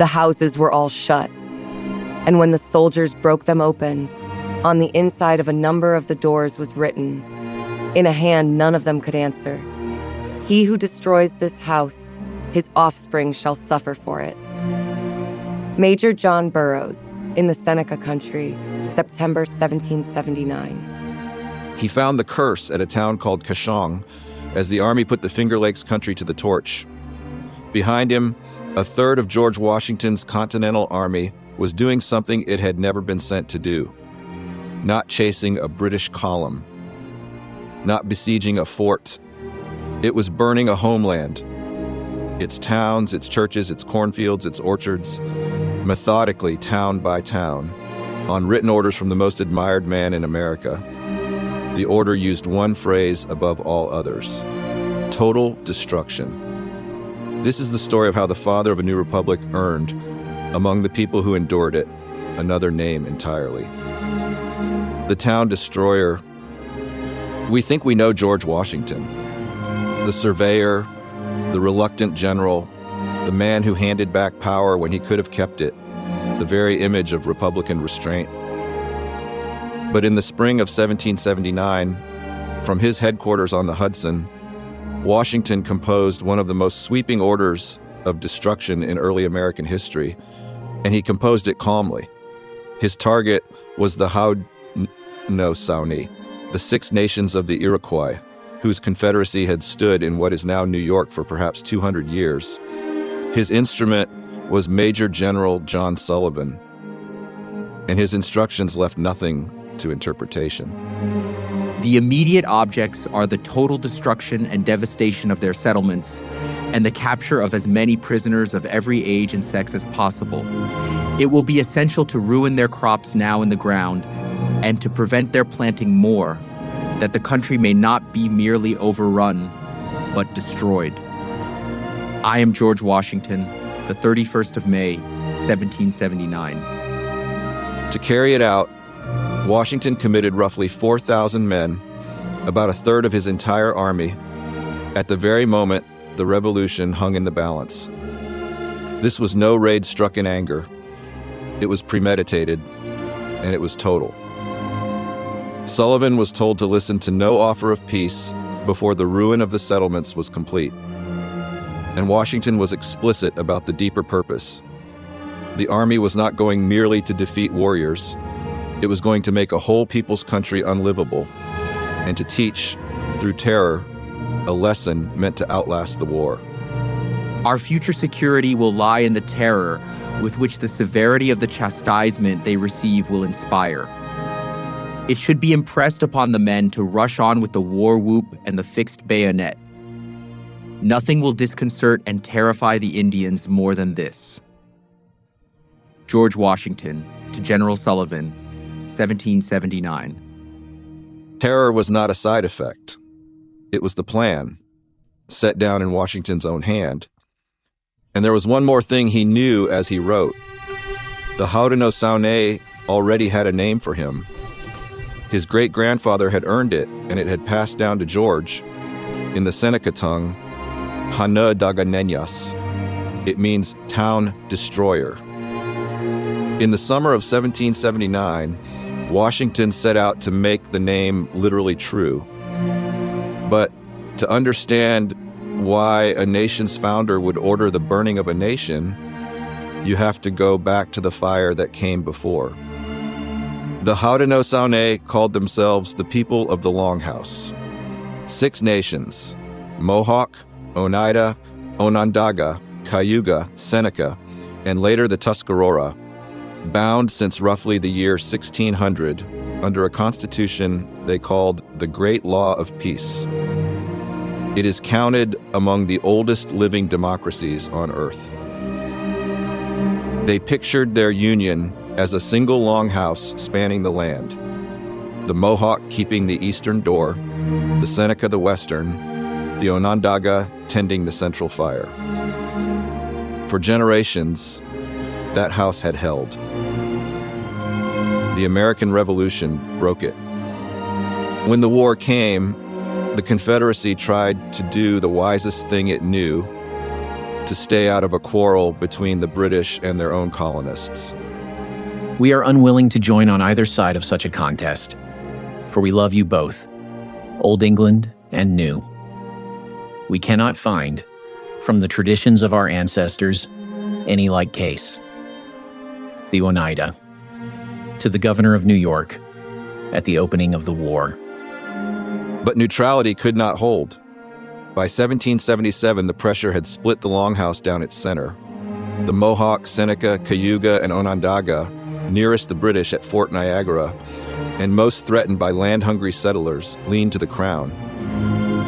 The houses were all shut, and when the soldiers broke them open, on the inside of a number of the doors was written, in a hand none of them could answer, "He who destroys this house, his offspring shall suffer for it." Major John Burroughs, in the Seneca country, September 1779. He found the curse at a town called Kashong as the army put the Finger Lakes country to the torch. Behind him, a third of George Washington's Continental Army was doing something it had never been sent to do. Not chasing a British column. Not besieging a fort. It was burning a homeland. Its towns, its churches, its cornfields, its orchards, methodically, town by town, on written orders from the most admired man in America. The order used one phrase above all others: total destruction. This is the story of how the father of a new republic earned, among the people who endured it, another name entirely. The town destroyer. We think we know George Washington, the surveyor, the reluctant general, the man who handed back power when he could have kept it, the very image of Republican restraint. But in the spring of 1779, from his headquarters on the Hudson, Washington composed one of the most sweeping orders of destruction in early American history, and he composed it calmly. His target was the Haudenosaunee, the Six Nations of the Iroquois, whose confederacy had stood in what is now New York for perhaps 200 years. His instrument was Major General John Sullivan, and his instructions left nothing to interpretation. The immediate objects are the total destruction and devastation of their settlements and the capture of as many prisoners of every age and sex as possible. It will be essential to ruin their crops now in the ground and to prevent their planting more, that the country may not be merely overrun, but destroyed. I am George Washington, the 31st of May, 1779. To carry it out, Washington committed roughly 4,000 men, about a third of his entire army, at the very moment the revolution hung in the balance. This was no raid struck in anger. It was premeditated, and it was total. Sullivan was told to listen to no offer of peace before the ruin of the settlements was complete. And Washington was explicit about the deeper purpose. The army was not going merely to defeat warriors. It was going to make a whole people's country unlivable and to teach, through terror, a lesson meant to outlast the war. Our future security will lie in the terror with which the severity of the chastisement they receive will inspire. It should be impressed upon the men to rush on with the war whoop and the fixed bayonet. Nothing will disconcert and terrify the Indians more than this. George Washington to General Sullivan, 1779. Terror was not a side effect. It was the plan, set down in Washington's own hand. And there was one more thing he knew as he wrote. The Haudenosaunee already had a name for him. His great-grandfather had earned it, and it had passed down to George. In the Seneca tongue, Hanödaga nyas. It means town destroyer. In the summer of 1779, Washington set out to make the name literally true. But to understand why a nation's founder would order the burning of a nation, you have to go back to the fire that came before. The Haudenosaunee called themselves the people of the Longhouse. 6 nations: Mohawk, Oneida, Onondaga, Cayuga, Seneca, and later the Tuscarora, bound since roughly the year 1600 under a constitution they called the Great Law of Peace. It is counted among the oldest living democracies on earth. They pictured their union as a single longhouse spanning the land, the Mohawk keeping the eastern door, the Seneca the western, the Onondaga tending the central fire. For generations, that house had held. The American Revolution broke it. When the war came, the Confederacy tried to do the wisest thing it knew, to to stay out of a quarrel between the British and their own colonists. We are unwilling to join on either side of such a contest, for we love you both, Old England and New. We cannot find, from the traditions of our ancestors, any like case. The Oneida, to the Governor of New York, at the opening of the war. But neutrality could not hold. By 1777, the pressure had split the Longhouse down its center. The Mohawk, Seneca, Cayuga, and Onondaga, nearest the British at Fort Niagara, and most threatened by land-hungry settlers, leaned to the crown.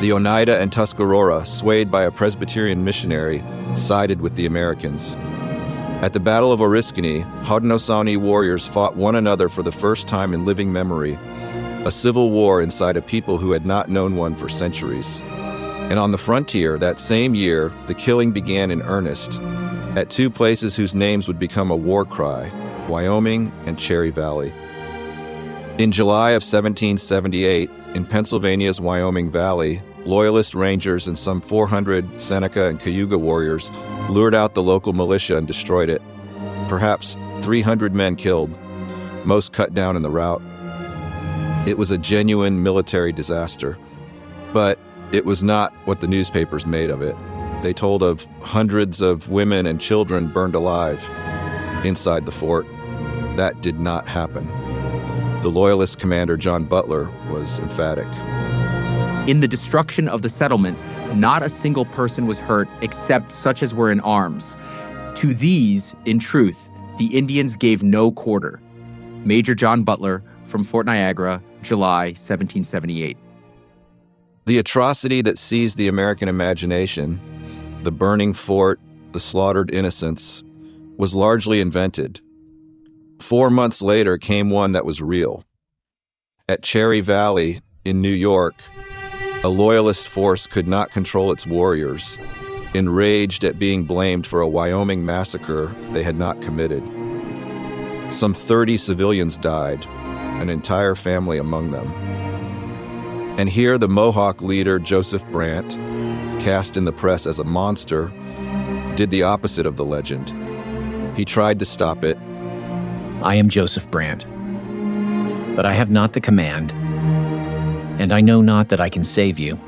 The Oneida and Tuscarora, swayed by a Presbyterian missionary, sided with the Americans. At the Battle of Oriskany, Haudenosaunee warriors fought one another for the first time in living memory, a civil war inside a people who had not known one for centuries. And on the frontier that same year, the killing began in earnest, at two places whose names would become a war cry, Wyoming and Cherry Valley. In July of 1778, in Pennsylvania's Wyoming Valley, Loyalist Rangers and some 400 Seneca and Cayuga warriors lured out the local militia and destroyed it. Perhaps 300 men killed, most cut down in the rout. It was a genuine military disaster, but it was not what the newspapers made of it. They told of hundreds of women and children burned alive inside the fort. That did not happen. The Loyalist commander, John Butler, was emphatic. In the destruction of the settlement, not a single person was hurt except such as were in arms. To these, in truth, the Indians gave no quarter. Major John Butler, from Fort Niagara, July 1778. The atrocity that seized the American imagination, the burning fort, the slaughtered innocents, was largely invented. 4 months later came one that was real. At Cherry Valley in New York, a Loyalist force could not control its warriors, enraged at being blamed for a Wyoming massacre they had not committed. Some 30 civilians died, an entire family among them. And here the Mohawk leader, Joseph Brant, cast in the press as a monster, did the opposite of the legend. He tried to stop it. I am Joseph Brant, but I have not the command, and I know not that I can save you,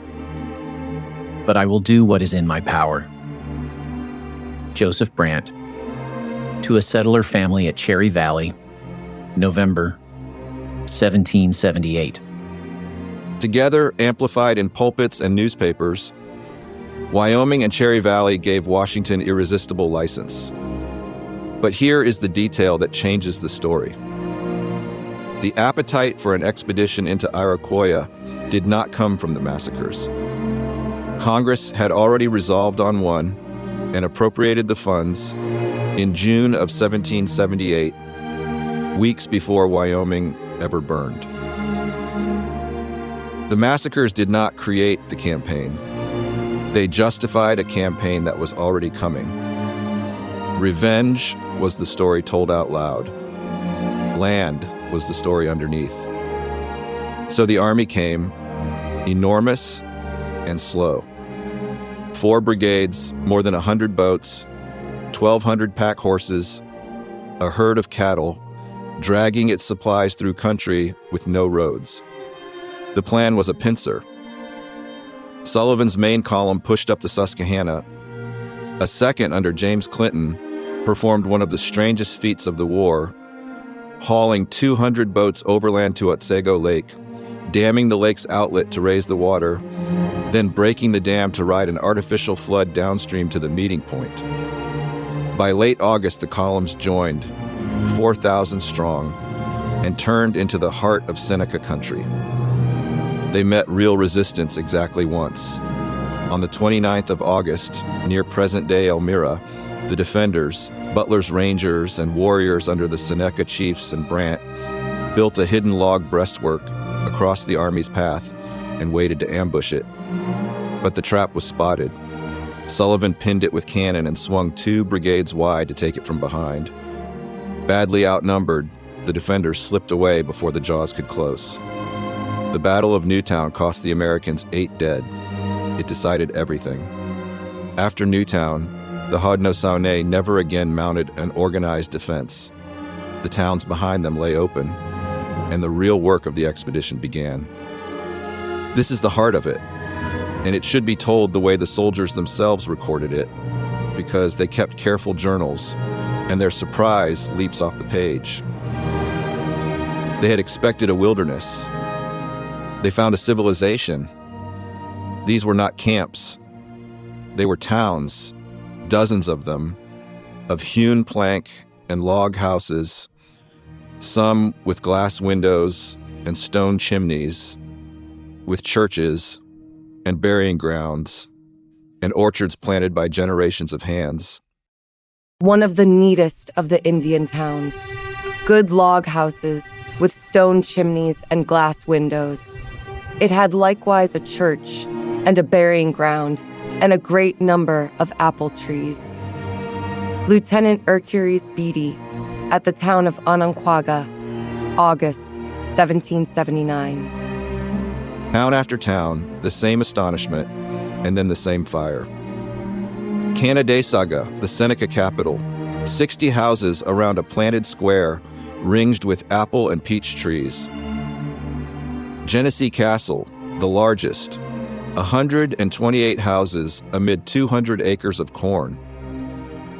but I will do what is in my power. Joseph Brant, to a settler family at Cherry Valley, November 1778. Together, amplified in pulpits and newspapers, Wyoming and Cherry Valley gave Washington irresistible license. But here is the detail that changes the story. The appetite for an expedition into Iroquois did not come from the massacres. Congress had already resolved on one and appropriated the funds in June of 1778, weeks before Wyoming ever burned. The massacres did not create the campaign. They justified a campaign that was already coming. Revenge was the story told out loud. Land was the story underneath. So the army came, enormous and slow. 4 brigades, more than 100 boats, 1,200 pack horses, a herd of cattle, dragging its supplies through country with no roads. The plan was a pincer. Sullivan's main column pushed up the Susquehanna. A second, under James Clinton, performed one of the strangest feats of the war, hauling 200 boats overland to Otsego Lake, damming the lake's outlet to raise the water, then breaking the dam to ride an artificial flood downstream to the meeting point. By late August, the columns joined, 4,000 strong, and turned into the heart of Seneca country. They met real resistance exactly once. On the 29th of August, near present-day Elmira, the defenders, Butler's Rangers and warriors under the Seneca chiefs and Brant, built a hidden log breastwork across the army's path and waited to ambush it. But the trap was spotted. Sullivan pinned it with cannon and swung 2 brigades wide to take it from behind. Badly outnumbered, the defenders slipped away before the jaws could close. The Battle of Newtown cost the Americans 8 dead. It decided everything. After Newtown, The Haudenosaunee never again mounted an organized defense. The towns behind them lay open, and the real work of the expedition began. This is the heart of it, and it should be told the way the soldiers themselves recorded it, because they kept careful journals, and their surprise leaps off the page. They had expected a wilderness. They found a civilization. These were not camps. They were towns, dozens of them, of hewn plank and log houses, some with glass windows and stone chimneys, with churches and burying grounds and orchards planted by generations of hands. One of the neatest of the Indian towns. Good log houses with stone chimneys and glass windows. It had likewise a church and a burying ground and a great number of apple trees. Lieutenant Hercules Beatty at the town of Onondaga, August 1779. Town after town, the same astonishment, and then the same fire. Hanödaga, the Seneca capital, 60 houses around a planted square ringed with apple and peach trees. Genesee Castle, the largest, 128 houses amid 200 acres of corn.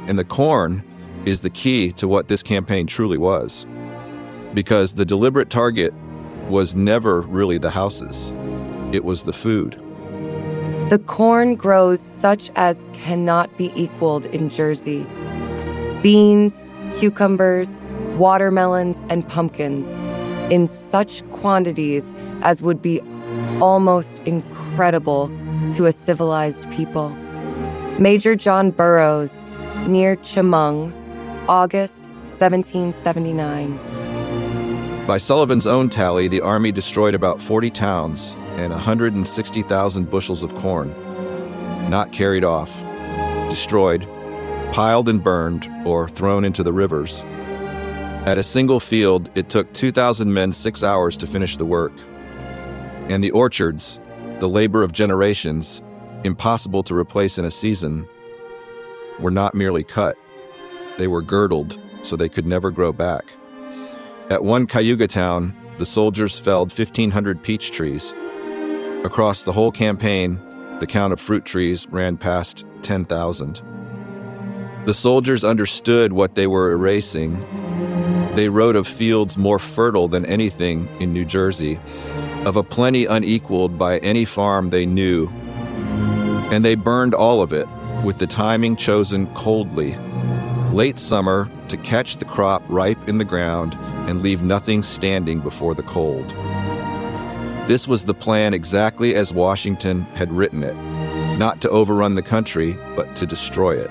And the corn is the key to what this campaign truly was, because the deliberate target was never really the houses. It was the food. The corn grows such as cannot be equaled in Jersey. Beans, cucumbers, watermelons, and pumpkins in such quantities as would be almost incredible to a civilized people. Major John Burroughs, near Chemung, August 1779. By Sullivan's own tally, the Army destroyed about 40 towns and 160,000 bushels of corn. Not carried off, destroyed, piled and burned, or thrown into the rivers. At a single field, it took 2,000 men 6 hours to finish the work. And the orchards, the labor of generations, impossible to replace in a season, were not merely cut. They were girdled so they could never grow back. At one Cayuga town, the soldiers felled 1,500 peach trees. Across the whole campaign, the count of fruit trees ran past 10,000. The soldiers understood what they were erasing. They wrote of fields more fertile than anything in New Jersey, of a plenty unequaled by any farm they knew. And they burned all of it, with the timing chosen coldly, late summer, to catch the crop ripe in the ground and leave nothing standing before the cold. This was the plan exactly as Washington had written it, not to overrun the country, but to destroy it.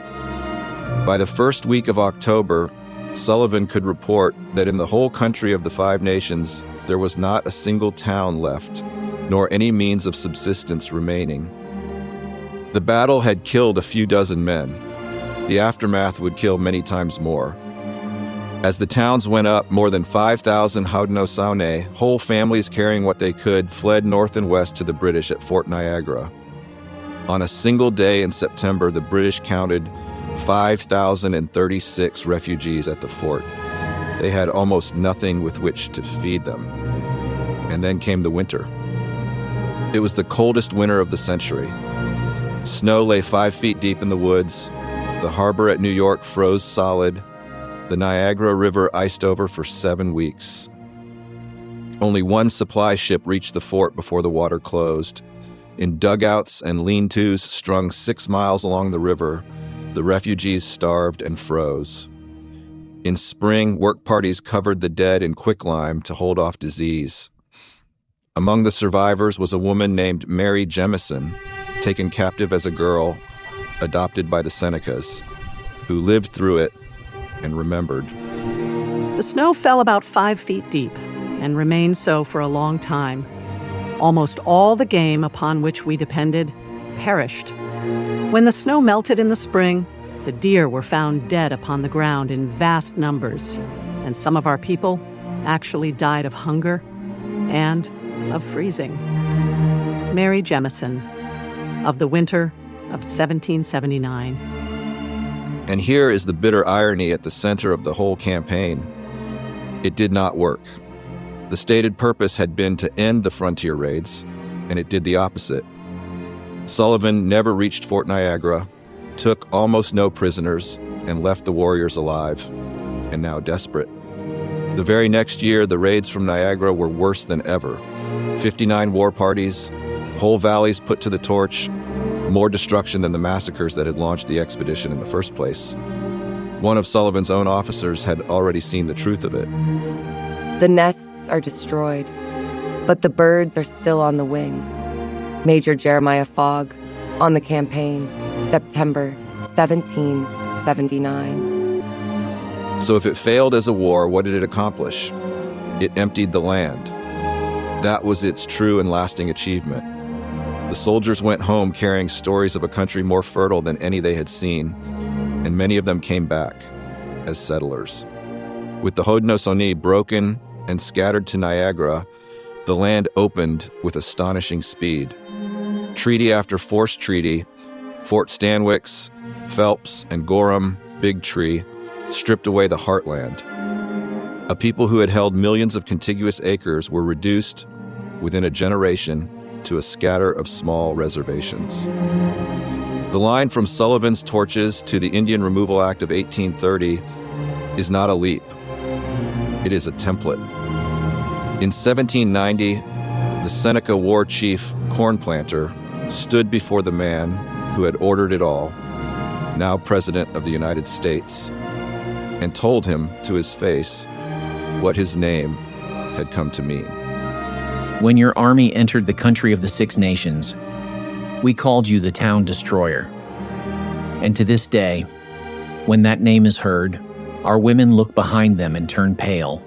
By the first week of October, Sullivan could report that in the whole country of the Five Nations, there was not a single town left, nor any means of subsistence remaining. The battle had killed a few dozen men. The aftermath would kill many times more. As the towns went up, more than 5,000 Haudenosaunee, whole families carrying what they could, fled north and west to the British at Fort Niagara. On a single day in September, the British counted 5,036 refugees at the fort. They had almost nothing with which to feed them. And then came the winter. It was the coldest winter of the century. Snow lay 5 feet deep in the woods. The harbor at New York froze solid. The Niagara River iced over for 7 weeks. Only one supply ship reached the fort before the water closed. In dugouts and lean-tos strung 6 miles along the river, the refugees starved and froze. In spring, work parties covered the dead in quicklime to hold off disease. Among the survivors was a woman named Mary Jemison, taken captive as a girl, adopted by the Senecas, who lived through it and remembered. The snow fell about 5 feet deep and remained so for a long time. Almost all the game upon which we depended perished. When the snow melted in the spring, the deer were found dead upon the ground in vast numbers, and some of our people actually died of hunger and of freezing. Mary Jemison, of the winter of 1779. And here is the bitter irony at the center of the whole campaign. It did not work. The stated purpose had been to end the frontier raids, and it did the opposite. Sullivan never reached Fort Niagara, took almost no prisoners, and left the warriors alive, and now desperate. The very next year, the raids from Niagara were worse than ever. 59 war parties, whole valleys put to the torch, more destruction than the massacres that had launched the expedition in the first place. One of Sullivan's own officers had already seen the truth of it. The nests are destroyed, but the birds are still on the wing. Major Jeremiah Fogg, on the campaign, September 1779. So if it failed as a war, what did it accomplish? It emptied the land. That was its true and lasting achievement. The soldiers went home carrying stories of a country more fertile than any they had seen, and many of them came back as settlers. With the Haudenosaunee broken and scattered to Niagara, the land opened with astonishing speed. Treaty after forced treaty, Fort Stanwix, Phelps, and Gorham, Big Tree, stripped away the heartland. A people who had held millions of contiguous acres were reduced, within a generation, to a scatter of small reservations. The line from Sullivan's torches to the Indian Removal Act of 1830 is not a leap. It is a template. In 1790, the Seneca war chief corn planter stood before the man who had ordered it all, now President of the United States, and told him to his face what his name had come to mean. When your army entered the country of the Six Nations, we called you the town destroyer. And to this day, when that name is heard, our women look behind them and turn pale,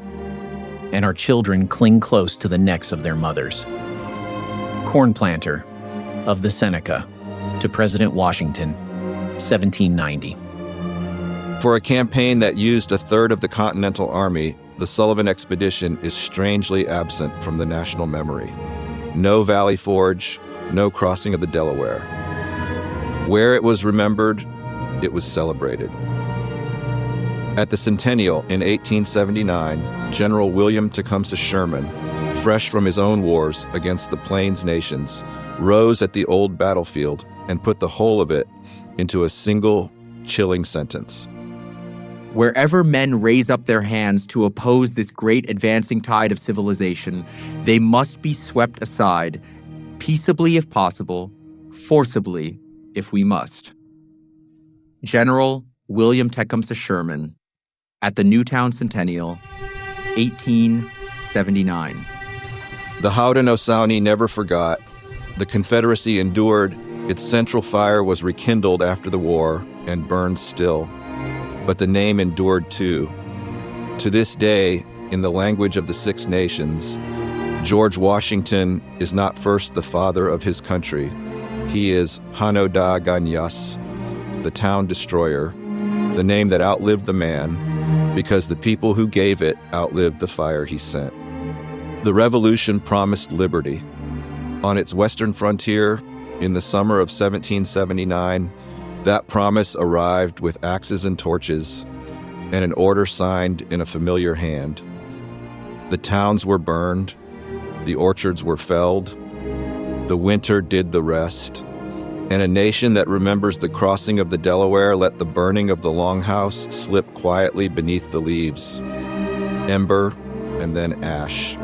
and our children cling close to the necks of their mothers. Corn planter of the Seneca to President Washington, 1790. For a campaign that used a third of the Continental Army, the Sullivan Expedition is strangely absent from the national memory. No Valley Forge, no crossing of the Delaware. Where it was remembered, it was celebrated. At the Centennial in 1879, General William Tecumseh Sherman, fresh from his own wars against the Plains nations, rose at the old battlefield and put the whole of it into a single, chilling sentence. Wherever men raise up their hands to oppose this great advancing tide of civilization, they must be swept aside, peaceably if possible, forcibly if we must. General William Tecumseh Sherman, at the Newtown Centennial, 1879. The Haudenosaunee never forgot. The Confederacy endured. Its central fire was rekindled after the war and burned still. But the name endured too. To this day, in the language of the Six Nations, George Washington is not first the father of his country. He is Hanödaga nyas, the town destroyer, the name that outlived the man, because the people who gave it outlived the fire he sent. The revolution promised liberty. On its western frontier, in the summer of 1779, that promise arrived with axes and torches and an order signed in a familiar hand. The towns were burned, the orchards were felled, the winter did the rest, and a nation that remembers the crossing of the Delaware let the burning of the Longhouse slip quietly beneath the leaves, ember and then ash.